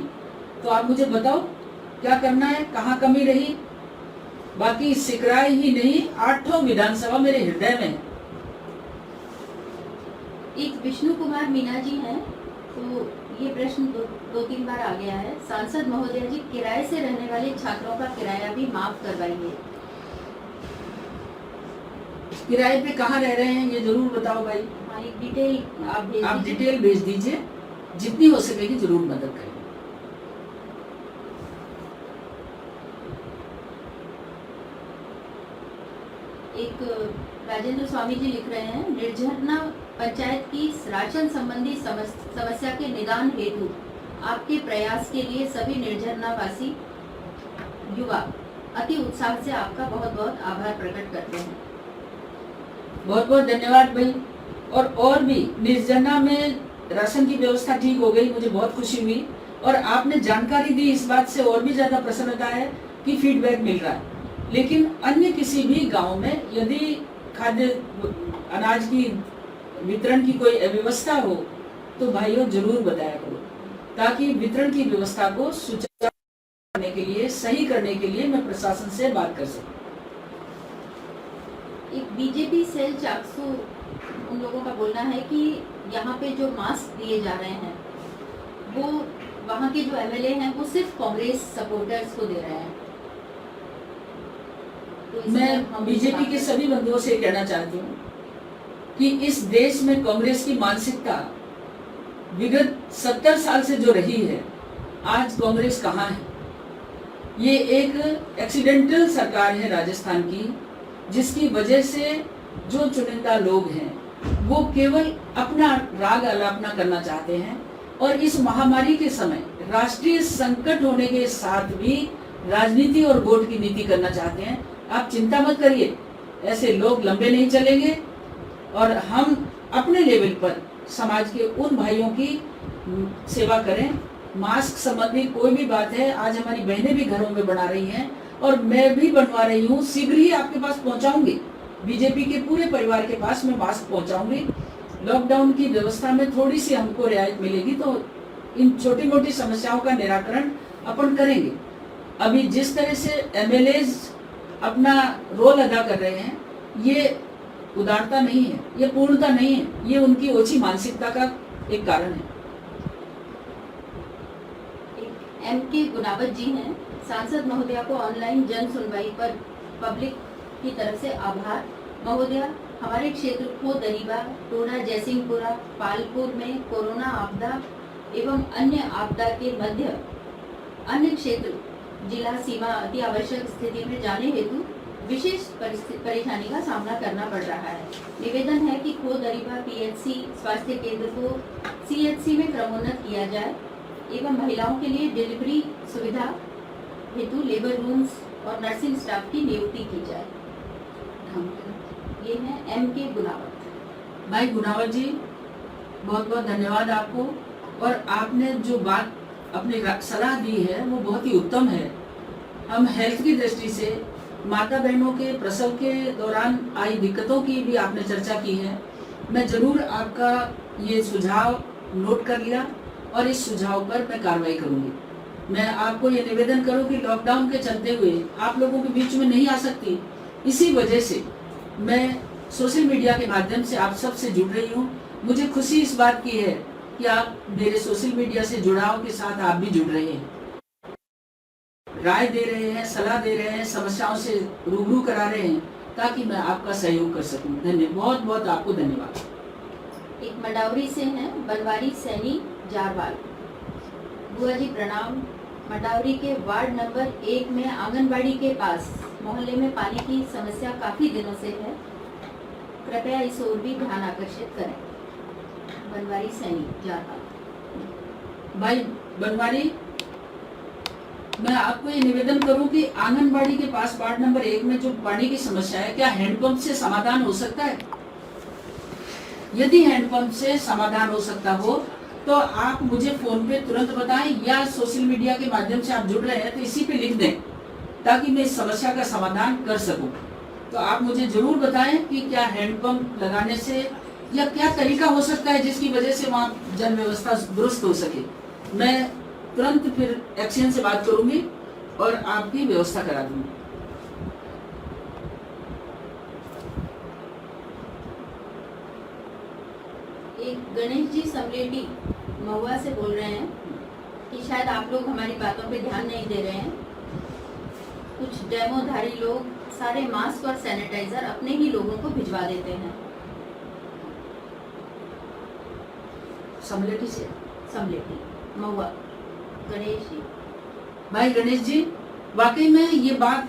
तो आप मुझे बताओ क्या करना है, कहाँ कमी रही। बाकी सिकराय ही नहीं, 8 विधानसभा मेरे हृदय में है। एक विष्णु कुमार मीना जी हैं, तो ये प्रश्न 2-3 बार आ गया है। सांसद महोदया जी, किराए से रहने वाले छात्रों का किराया भी माफ करवाइए। किराए पे कहाँ रह रहे हैं ये जरूर बताओ भाई। हमारी डिटेल आप डिटेल भेज दीजिए, जितनी हो सकेगी जरूर मदद करेंगे। एक राजेंद्र स्वामी जी लिख रहे हैं, निर्झरना पंचायत की राशन संबंधी समस्या के निदान हेतु आपके प्रयास के लिए सभी निर्झरना वासी युवा अति उत्साह से आपका बहुत बहुत आभार प्रकट करते हैं। बहुत बहुत धन्यवाद भाई। और भी निर्जरना में राशन की व्यवस्था ठीक हो गई, मुझे बहुत खुशी हुई, और आपने जानकारी दी, इस बात से और भी ज्यादा प्रसन्नता है कि फीडबैक मिल रहा है। लेकिन अन्य किसी भी गांव में यदि खाद्य अनाज की वितरण की कोई अव्यवस्था हो तो भाइयों जरूर बताया करो, ताकि वितरण की व्यवस्था को सुचारू करने के लिए, सही करने के लिए मैं प्रशासन से बात कर सकूं। एक बीजेपी सेल चाकसू, उन लोगों का बोलना है कि यहाँ पे जो मास्क दिए जा रहे हैं वो वहाँ के जो एमएलए हैं वो सिर्फ कांग्रेस सपोर्टर्स को दे रहे हैं। तो मैं बीजेपी के सभी बंधुओं से कहना चाहती हूँ कि इस देश में कांग्रेस की मानसिकता विगत 70 साल से जो रही है, आज कांग्रेस कहाँ है? ये एक एक्सीडेंटल सरकार है राजस्थान की, जिसकी वजह से जो चुनिंदा लोग हैं वो केवल अपना राग आलापना करना चाहते हैं, और इस महामारी के समय राष्ट्रीय संकट होने के साथ भी राजनीति और वोट की नीति करना चाहते हैं। आप चिंता मत करिए, ऐसे लोग लंबे नहीं चलेंगे, और हम अपने लेवल पर समाज के उन भाइयों की सेवा करें। मास्क संबंधी कोई भी बात है, आज हमारी बहनें भी घरों में बना रही हैं और मैं भी बनवा रही हूँ, शीघ्र ही आपके पास पहुँचाऊंगी। बीजेपी के पूरे परिवार के पास मैं मास्क पहुँचाऊंगी। लॉकडाउन की व्यवस्था में थोड़ी सी हमको रियायत मिलेगी तो इन छोटी मोटी समस्याओं का निराकरण अपन करेंगे। अभी जिस तरह से एमएलएज अपना रोल अदा कर रहे हैं, ये उदारता नहीं है, ये पूर्णता नहीं है, ये उनकी ओछी मानसिकता का एक कारण है। एम.के. गुनावत जी हैं, सांसद महोदया को ऑनलाइन जन सुनवाई पर पब्लिक की तरफ से आभार। महोदया, हमारे क्षेत्र खो दरीबा, टोडा जयसिंहपुरा, पालपुर में कोरोना आपदा एवं अन्य आपदा के मध्य अन्य क्षेत्र जिला सीमा अति आवश्यक स्थिति में जाने हेतु विशेष परेशानी का सामना करना पड़ रहा है। निवेदन है कि खो दरीबा पीएचसी स्वास्थ्य केंद्र को सीएचसी में क्रमोन्नत किया जाए एवं महिलाओं के लिए डिलीवरी सुविधा हेतु लेबर रूम्स और नर्सिंग स्टाफ की नियुक्ति की जाए। ये है एम के गुनावत। भाई गुनावत जी, बहुत बहुत धन्यवाद आपको। और आपने जो बात अपनी सलाह दी है वो बहुत ही उत्तम है। हम हेल्थ की दृष्टि से माता बहनों के प्रसव के दौरान आई दिक्कतों की भी आपने चर्चा की है। मैं जरूर आपका ये सुझाव नोट कर लिया और इस सुझाव पर मैं कार्रवाई करूंगी। मैं आपको ये निवेदन करूं कि लॉकडाउन के चलते हुए आप लोगों के बीच में नहीं आ सकती, इसी वजह से मैं सोशल मीडिया के माध्यम से आप सबसे जुड़ रही हूँ। मुझे खुशी इस बात की है कि आप मेरे सोशल मीडिया से जुड़ाव के साथ आप भी जुड़ रहे हैं, राय दे रहे हैं, सलाह दे रहे हैं, समस्याओं से रूबरू करा रहे हैं ताकि मैं आपका सहयोग कर सकूं। धन्यवाद, बहुत बहुत आपको धन्यवाद। एक मडावरी से हैं बनवारी सैनी जारवाल। बुआ जी प्रणाम। मडावरी के वार्ड नंबर 1 में आंगनबाड़ी के पास मोहल्ले में पानी की समस्या काफी दिनों से है, कृपया इस ओर भी ध्यान आकर्षित करें। बनवारी सैनी जारवाल। भाई बनवारी, मैं आपको ये निवेदन करूं कि आंगनबाड़ी के पास वार्ड नंबर 1 में जो पानी की समस्या है, क्या हैंडपंप से समाधान हो सकता है? यदि हैंडपंप से समाधान हो सकता हो तो आप मुझे फोन पे तुरंत बताएं, या सोशल मीडिया के माध्यम से आप जुड़ रहे हैं तो इसी पे लिख दें ताकि मैं इस समस्या का समाधान कर सकूं। तो आप मुझे जरूर बताएं कि क्या हैंडपंप लगाने से या क्या तरीका हो सकता है जिसकी वजह से वहाँ जन व्यवस्था दुरुस्त हो सके। मैं तुरंत फिर एक्शन से बात करूंगी और आपकी व्यवस्था करा दूंगी। एक गणेश जी समलेटी महुआ से बोल रहे हैं कि शायद आप लोग हमारी बातों पे ध्यान नहीं दे रहे हैं। कुछ डेमोधारी लोग सारे मास्क और सैनिटाइजर अपने ही लोगों को भिजवा देते हैं। समलेटी से समलेटी महुआ गणेश जी। भाई गणेश जी, वाकई में ये बात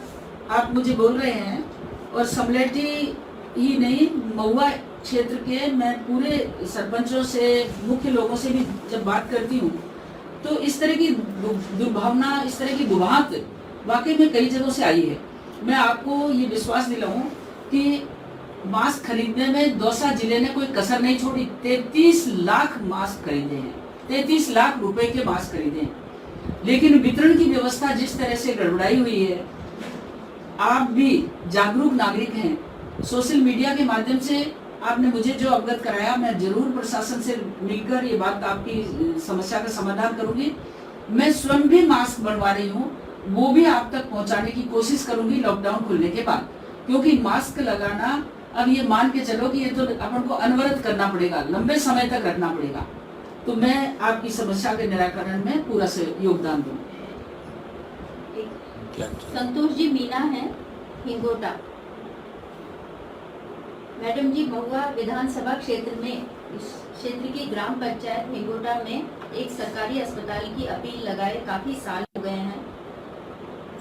आप मुझे बोल रहे हैं, और समलेटी ही नहीं, महुआ क्षेत्र के मैं पूरे सरपंचों से, मुख्य लोगों से भी जब बात करती हूँ तो इस तरह की दुर्भावना, इस तरह की बुबाहत वाकई में कई जगहों से आई है। मैं आपको ये विश्वास दिलाऊं कि मास्क खरीदने में दौसा जिले ने कोई कसर नहीं छोड़ी। 33 लाख मास्क खरीदे हैं, 33 लाख रुपए के मास्क खरीदे हैं। लेकिन वितरण की व्यवस्था जिस तरह से गड़बड़ाई हुई है, आप भी जागरूक नागरिक हैं, सोशल मीडिया के माध्यम से आपने मुझे जो अवगत कराया, मैं जरूर प्रशासन से मिलकर ये बात आपकी समस्या का समाधान करूंगी। मैं स्वयं भी मास्क बनवा रही हूँ, वो भी आप तक पहुंचाने की कोशिश करूंगी लॉकडाउन खुलने के बाद, क्योंकि मास्क लगाना अब ये मान के चलो कि ये तो अपन को अनवरत करना पड़ेगा, लंबे समय तक रखना पड़ेगा। तो मैं आपकी समस्या के निराकरण में पूरा से योगदान दूंगी। संतोष जी मीना है हिंगोटा। मैडम जी, महुआ विधानसभा क्षेत्र में क्षेत्र की ग्राम पंचायत हिंगोटा में एक सरकारी अस्पताल की अपील लगाए काफी साल हो गए हैं।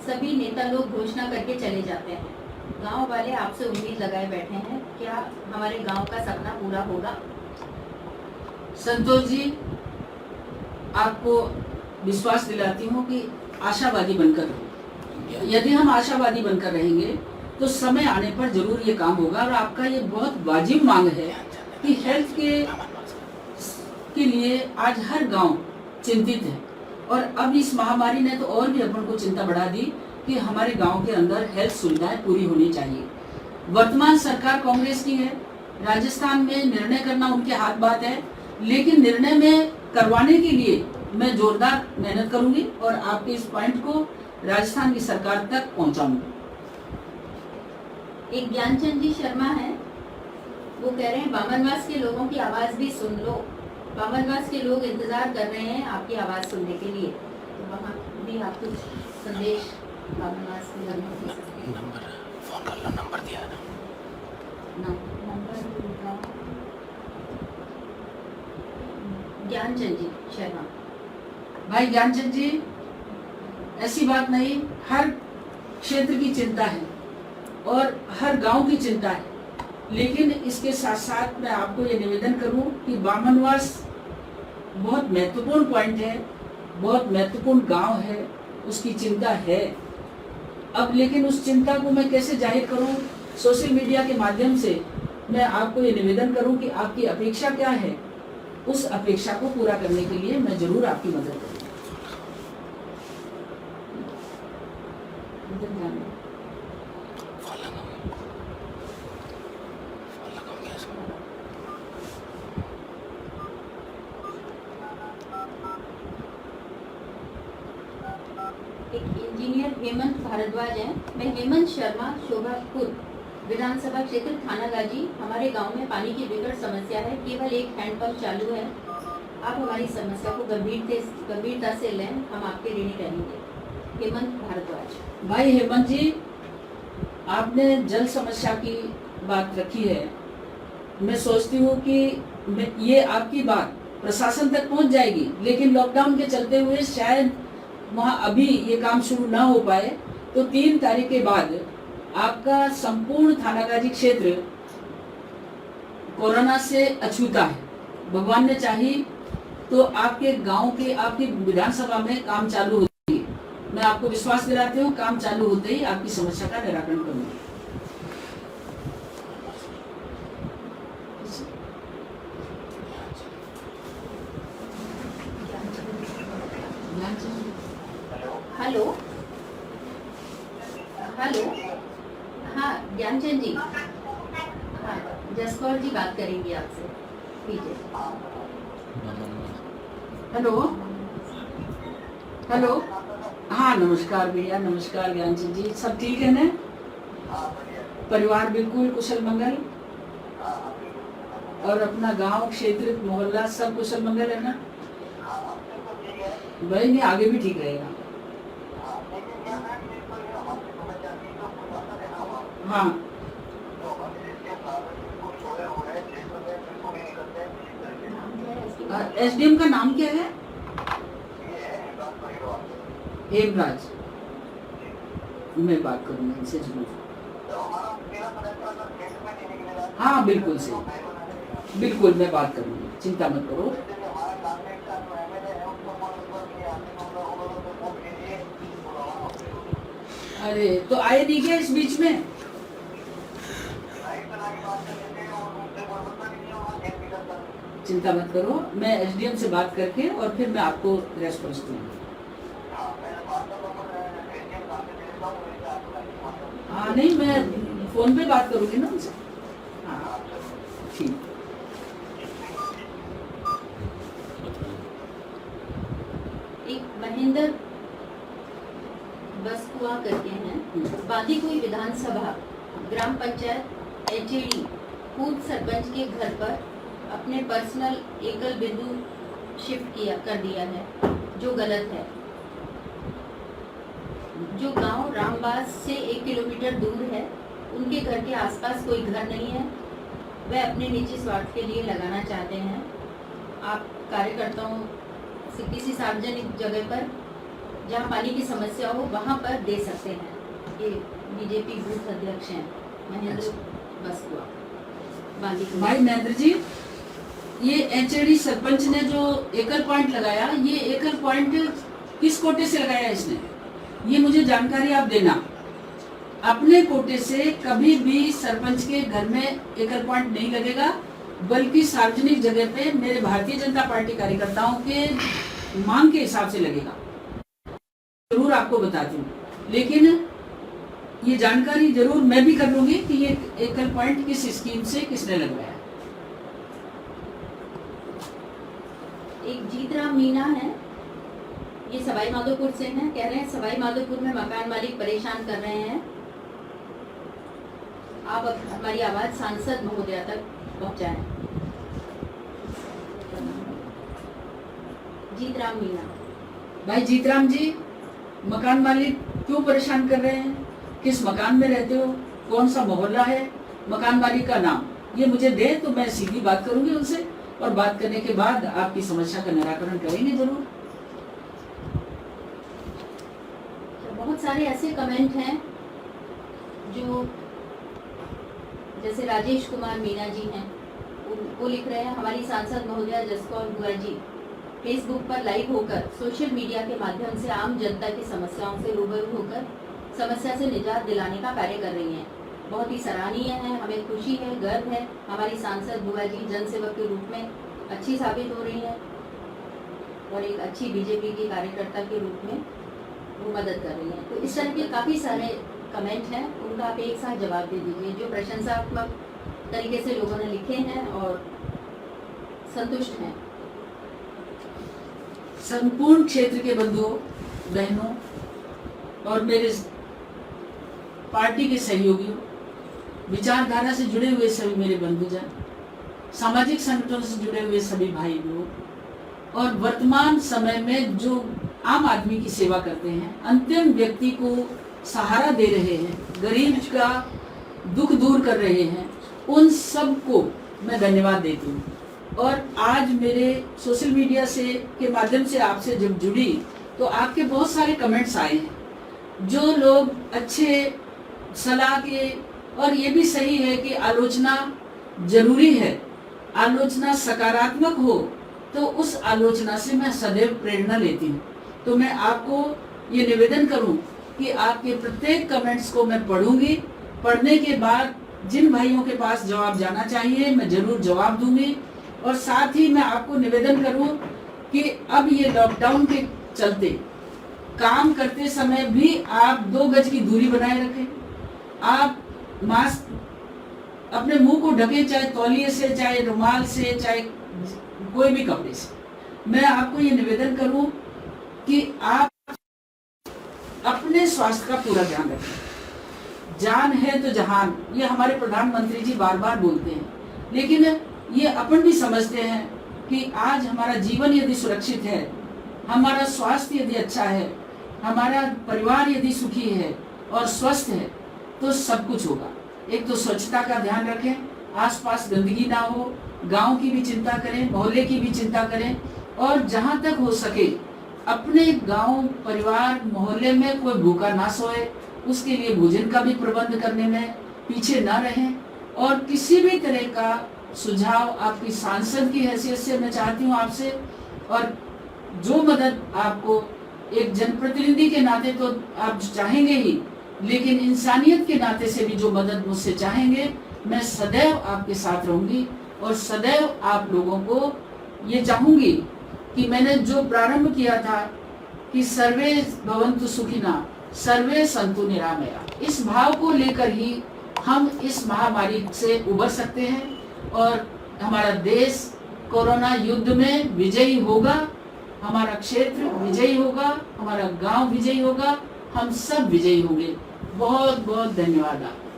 सभी नेता लोग घोषणा करके चले जाते हैं, गांव वाले आपसे उम्मीद लगाए बैठे हैं, क्या हमारे गांव का सपना पूरा होगा? संतोष जी, आपको विश्वास दिलाती हूँ कि आशावादी बनकर रहें। यदि हम आशावादी बनकर रहेंगे तो समय आने पर जरूर ये काम होगा। और आपका ये बहुत वाजिब मांग है कि हेल्थ के लिए आज हर गांव चिंतित है, और अब इस महामारी ने तो और भी अपन को चिंता बढ़ा दी कि हमारे गांव के अंदर हेल्थ सुविधाएं पूरी होनी चाहिए। वर्तमान सरकार कांग्रेस की है, राजस्थान में निर्णय करना उनके हाथ बात है, लेकिन निर्णय में करवाने के लिए मैं जोरदार मेहनत करूंगी और आपके इस पॉइंट को राजस्थान की सरकार तक पहुंचाऊंगी। एक ज्ञानचंद जी शर्मा है, वो कह रहे हैं बामनवास के लोगों की आवाज भी सुन लो। बामनवास के लोग इंतजार कर रहे हैं आपकी आवाज सुनने के लिए, तो वहाँ भी आप कुछ संदेश बामनवास के लोगों को नंबर फोन कर लो, नंबर दिया है ना। नाम ज्ञानचंद जी शर्मा। भाई ज्ञानचंद जी, ऐसी बात नहीं, हर क्षेत्र की चिंता है और हर गांव की चिंता है, लेकिन इसके साथ साथ मैं आपको ये निवेदन करूं कि बामनवास बहुत महत्वपूर्ण पॉइंट है, बहुत महत्वपूर्ण गांव है, उसकी चिंता है। अब लेकिन उस चिंता को मैं कैसे जाहिर करूं? सोशल मीडिया के माध्यम से मैं आपको ये निवेदन करूं कि आपकी अपेक्षा क्या है, उस अपेक्षा को पूरा करने के लिए मैं जरूर आपकी मदद करूंगा। एक इंजीनियर हेमंत भारद्वाज है। मैं हेमंत शर्मा, शोभापुर विधानसभा क्षेत्र थानागाजी। हमारे गांव में पानी की विकट समस्या है, केवल एक हैंडपंप चालू है। आप हमारी समस्या को गंभीरता से लें, हम आपके ऋणी रहेंगे। हेमंत भारद्वाज। भाई हेमंत जी, आपने जल समस्या की बात रखी है। मैं सोचती हूँ कि ये आपकी बात प्रशासन तक पहुँच जाएगी, लेकिन लॉकडाउन के चलते हुए शायद वहाँ अभी ये काम शुरू ना हो पाए, तो 3 तारीख के बाद आपका संपूर्ण थानागाजी क्षेत्र कोरोना से अछूता है। भगवान ने चाही तो आपके गांव के, आपकी विधानसभा में काम चालू होती है। मैं आपको विश्वास दिलाती हूँ, काम चालू होते ही आपकी समस्या का निराकरण करूंगी। हेलो हेलो, हाँ ज्ञानचंद जी, हाँ जसकौर जी बात करेंगी आपसे, कीजिए। हेलो हेलो, हाँ नमस्कार भैया, नमस्कार ज्ञानचंद जी, सब ठीक है ना? परिवार बिल्कुल कुशल मंगल, और अपना गांव, क्षेत्र, मोहल्ला सब कुशल मंगल है ना? भाई नहीं, आगे भी ठीक रहेगा। हाँ, एसडीएम का नाम क्या है? हेमराज। मैं बात करूंगा इनसे जरूर। हाँ बिल्कुल सही, बिल्कुल मैं बात करूंगी, चिंता मत करो। अरे तो आए नहीं क्या इस बीच में? चिंता मत करो, मैं एसडीएम से बात करके और फिर मैं आपको रेस्पॉन्स दूंगी। हाँ नहीं, मैं फोन पे बात करूंगी ना उनसे। हाँ ठीक। एक महेंद्र बसकुआ करके हैं, बांदीकुई विधानसभा ग्राम पंचायत एचएडी पूर्व सरपंच के घर पर अपने पर्सनल एकल बिंदु शिफ्ट कर दिया है, जो गलत है। जो गांव रामबास से 1 किलोमीटर दूर है, उनके घर के आसपास कोई घर नहीं है। वह अपने निजी स्वार्थ के लिए लगाना चाहते हैं। आप कार्यकर्ताओं से किसी सार्वजनिक जगह पर जहां पानी की समस्या हो वहां पर दे सकते हैं। ये बीजेपी बूथ अध्यक्ष हैं महेंद्र बसकुआ, बांदीकुई। भाई महेंद्र जी, ये एचएडी सरपंच ने जो एकल पॉइंट लगाया, ये एकल पॉइंट किस कोटे से लगाया इसने, ये मुझे जानकारी आप देना। अपने कोटे से कभी भी सरपंच के घर में एकल पॉइंट नहीं लगेगा, बल्कि सार्वजनिक जगह पे मेरे भारतीय जनता पार्टी कार्यकर्ताओं के मांग के हिसाब से लगेगा। जरूर आपको बताती हूँ, लेकिन ये जानकारी जरूर मैं भी कर लूंगी कि ये एकल पॉइंट किस स्कीम से किसने लगवाया। एक जीतराम मीना है, ये सवाई माधोपुर से हैं। कह रहे हैं सवाई माधोपुर में मकान मालिक परेशान कर रहे हैं। आप हमारी आवाज सांसद महोदया तक पहुंचाएं। जीतराम मीना। भाई जीतराम जी, मकान मालिक क्यों परेशान कर रहे हैं? किस मकान में रहते हो? कौन सा मोहल्ला है? मकान मालिक का नाम, ये मुझे दे तो मैं सीधी बात करूंगी उनसे, और बात करने के बाद आपकी समस्या का निराकरण करेंगे जरूर। बहुत सारे ऐसे कमेंट हैं जो, जैसे राजेश कुमार मीना जी हैं, वो लिख रहे हैं, हमारी सांसद महोदया जसकौर बुआ जी फेसबुक पर लाइव होकर सोशल मीडिया के माध्यम से आम जनता की समस्याओं से रूबरू होकर समस्या से निजात दिलाने का कार्य कर रही हैं। बहुत ही सराहनीय है, हमें खुशी है, गर्व है, हमारी सांसद बुआ जी जनसेवक के रूप में अच्छी साबित हो रही हैं और एक अच्छी बीजेपी की कार्यकर्ता के रूप में वो मदद कर रही हैं। तो इस तरह के काफ़ी सारे कमेंट हैं, उनका आप एक साथ जवाब दे दीजिए, जो प्रशंसात्मक तरीके से लोगों ने लिखे हैं और संतुष्ट हैं। संपूर्ण क्षेत्र के बंधुओं बहनों और मेरे पार्टी के सहयोगियों, विचारधारा से जुड़े हुए सभी मेरे बंधुजन, सामाजिक संगठनों से जुड़े हुए सभी भाई लोग, और वर्तमान समय में जो आम आदमी की सेवा करते हैं, अंतिम व्यक्ति को सहारा दे रहे हैं, गरीब का दुख दूर कर रहे हैं, उन सबको मैं धन्यवाद देती हूँ। और आज मेरे सोशल मीडिया से के माध्यम से आपसे जब जुड़ी तो आपके बहुत सारे कमेंट्स आए हैं, जो लोग अच्छे सलाह के, और ये भी सही है कि आलोचना जरूरी है, आलोचना सकारात्मक हो तो उस आलोचना से मैं सदैव प्रेरणा लेती हूँ। तो मैं आपको ये निवेदन करूँ कि आपके प्रत्येक कमेंट्स को मैं पढ़ूंगी, पढ़ने के बाद जिन भाइयों के पास जवाब जाना चाहिए मैं जरूर जवाब दूंगी। और साथ ही मैं आपको निवेदन करूं कि अब ये लॉकडाउन के चलते काम करते समय भी आप 2 गज की दूरी बनाए रखें, आप मास्क अपने मुंह को ढकें, चाहे तौलिए से, चाहे रुमाल से, चाहे कोई भी कपड़े से। मैं आपको ये निवेदन करूं कि आप अपने स्वास्थ्य का पूरा ध्यान रखें। जान है तो जहान, ये हमारे प्रधानमंत्री जी बार बार बोलते हैं, लेकिन ये अपन भी समझते हैं कि आज हमारा जीवन यदि सुरक्षित है, हमारा स्वास्थ्य यदि अच्छा है, हमारा परिवार यदि सुखी है और स्वस्थ है तो सब कुछ होगा। एक तो स्वच्छता का ध्यान रखें, आसपास गंदगी ना हो, गांव की भी चिंता करें, मोहल्ले की भी चिंता करें, और जहां तक हो सके अपने गांव, परिवार, मोहल्ले में कोई भूखा ना सोए, उसके लिए भोजन का भी प्रबंध करने में पीछे ना रहें। और किसी भी तरह का सुझाव आपकी सांसद की हैसियत से मैं चाहती हूँ आपसे, और जो मदद आपको एक जनप्रतिनिधि के नाते तो आप चाहेंगे ही, लेकिन इंसानियत के नाते से भी जो मदद मुझसे चाहेंगे, मैं सदैव आपके साथ रहूंगी। और सदैव आप लोगों को ये चाहूंगी कि मैंने जो प्रारंभ किया था कि सर्वे भवन्तु सुखिना सर्वे सन्तु निरामया, इस भाव को लेकर ही हम इस महामारी से उबर सकते हैं और हमारा देश कोरोना युद्ध में विजयी होगा, हमारा क्षेत्र विजयी होगा, हमारा गांव विजयी होगा, हम सब विजयी होंगे। बहुत बहुत धन्यवाद आपका।